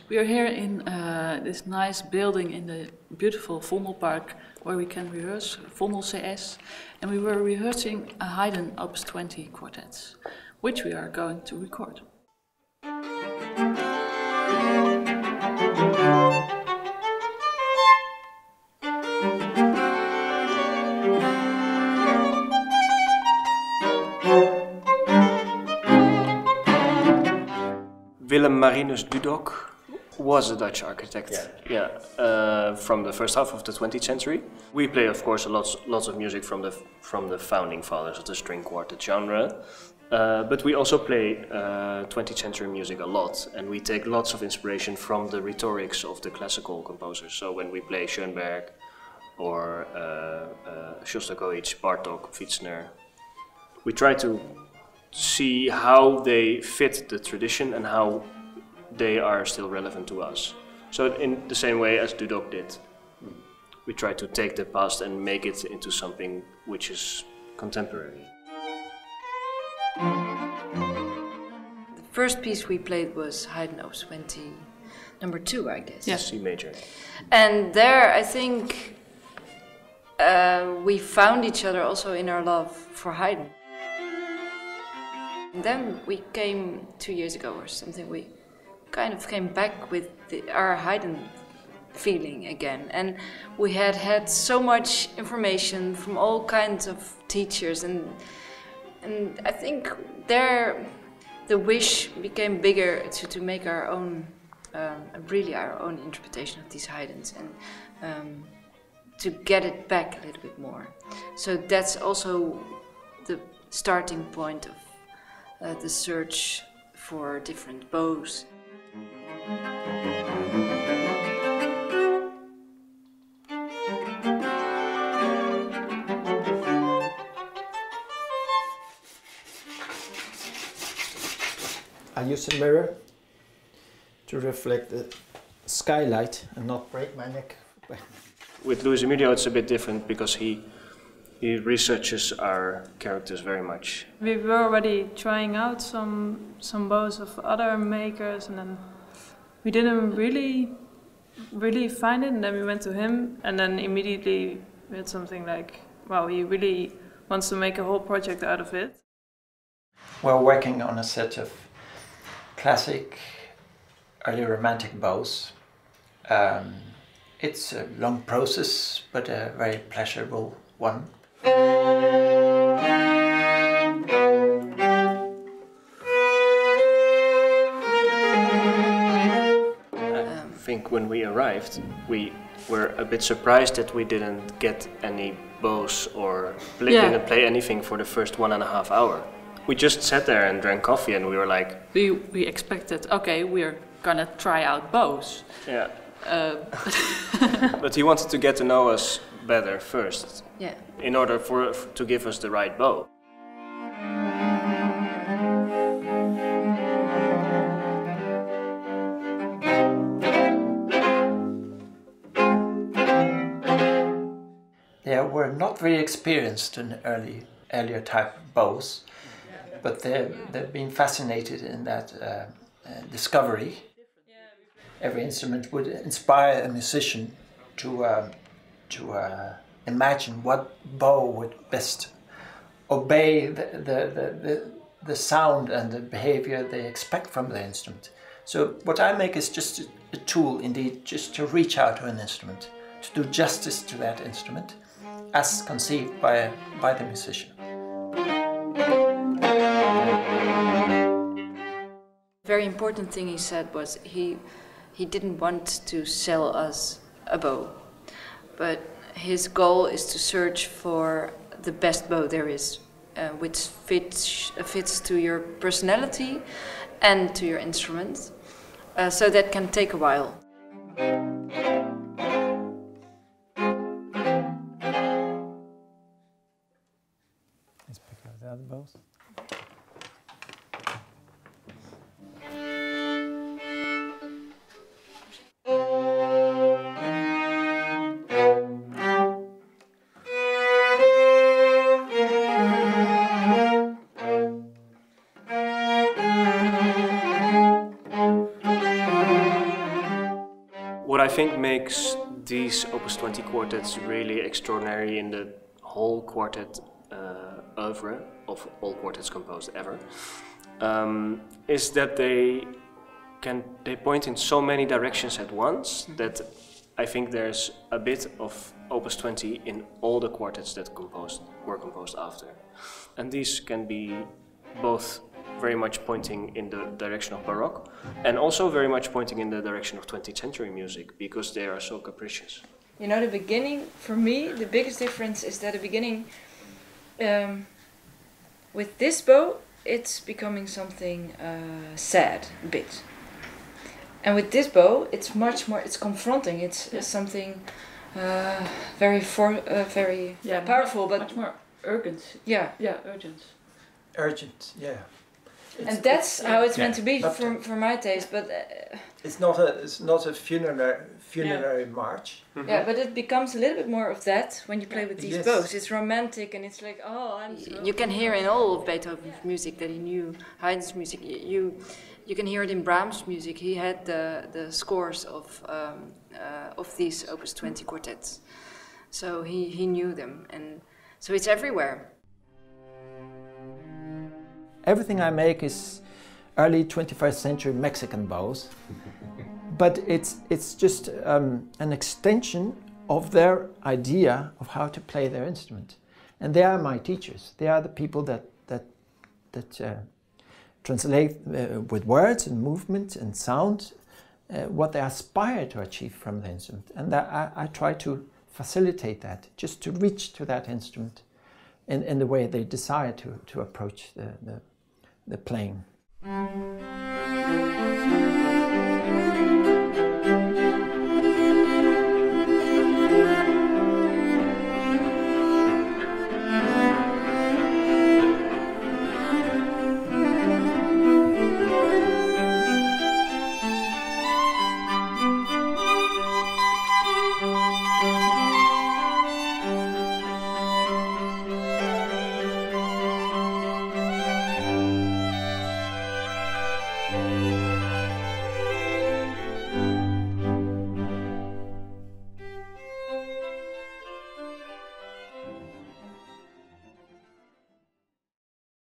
We are here in this nice building in the beautiful Vondel Park where we can rehearse Vondel CS, and we were rehearsing a Haydn Op 20 quartets, which we are going to record. Willem Marinus Dudok was a Dutch architect, from the first half of the 20th century. We play, of course, lots of music from the founding fathers of the string quartet genre, but we also play 20th century music a lot, and we take lots of inspiration from the rhetorics of the classical composers. So when we play Schoenberg or Shostakovich, Bartók, Pfitzner, we try to see how they fit the tradition and how they are still relevant to us. So in the same way as Dudok did, we try to take the past and make it into something which is contemporary. The first piece we played was Haydn Op 20, number 2, I guess. Yes. C major. And there, I think, we found each other also in our love for Haydn. And then we came 2 years ago or something, we kind of came back with our Haydn feeling again. And we had so much information from all kinds of teachers, and I think there the wish became bigger to make our own, really our own interpretation of these Haydns, and to get it back a little bit more. So that's also the starting point of the search for different bows. I use a mirror to reflect the skylight and not break my neck. With Luis Emilio it's a bit different because he researches our characters very much. We were already trying out some bows of other makers, and then we didn't really find it, and then we went to him, and then immediately we had something like, wow, he really wants to make a whole project out of it. We're working on a set of classic early romantic bows. It's a long process, but a very pleasurable one. I think when we arrived, we were a bit surprised that we didn't get any bows or didn't play anything for the first 1.5 hours. We just sat there and drank coffee, and we were like... We expected, okay, we're gonna try out bows. Yeah. But he wanted to get to know us better first, in order to give us the right bow. They were not very experienced in earlier type bows, but they've been fascinated in that discovery. Every instrument would inspire a musician to imagine what bow would best obey the sound and the behavior they expect from the instrument. So what I make is just a tool, indeed, just to reach out to an instrument, to do justice to that instrument, as conceived by the musician. Very important thing he said was he didn't want to sell us a bow, but his goal is to search for the best bow there is, which fits to your personality and to your instrument. So that can take a while. Let's pick out the other bows. I think makes these Opus 20 quartets really extraordinary in the whole quartet oeuvre of all quartets composed ever, is that they point in so many directions at once that I think there's a bit of Opus 20 in all the quartets that were composed after. And these can be both very much pointing in the direction of Baroque and also very much pointing in the direction of 20th century music, because they are so capricious. You know, the beginning, for me, the biggest difference is that the beginning, with this bow, it's becoming something sad, a bit. And with this bow, it's much more, it's confronting, it's something very powerful, but much more urgent. Yeah. Yeah, urgent. Urgent, yeah. And that's how it's meant to be for my taste, but it's not a funerary march. Mm-hmm. yeah, but it becomes a little bit more of that when you play with these Yes. bows. It's romantic and it's like, oh, you can hear in all of Beethoven's music that he knew Haydn's music. You can hear it in Brahms' music. He had the scores of these Opus 20 quartets, so he knew them, and so it's everywhere. Everything I make is early 21st century Mexican bows, but it's just an extension of their idea of how to play their instrument. And they are my teachers. They are the people that translate with words and movement and sound what they aspire to achieve from the instrument. And I try to facilitate that, just to reach to that instrument in the way they desire to approach the playing.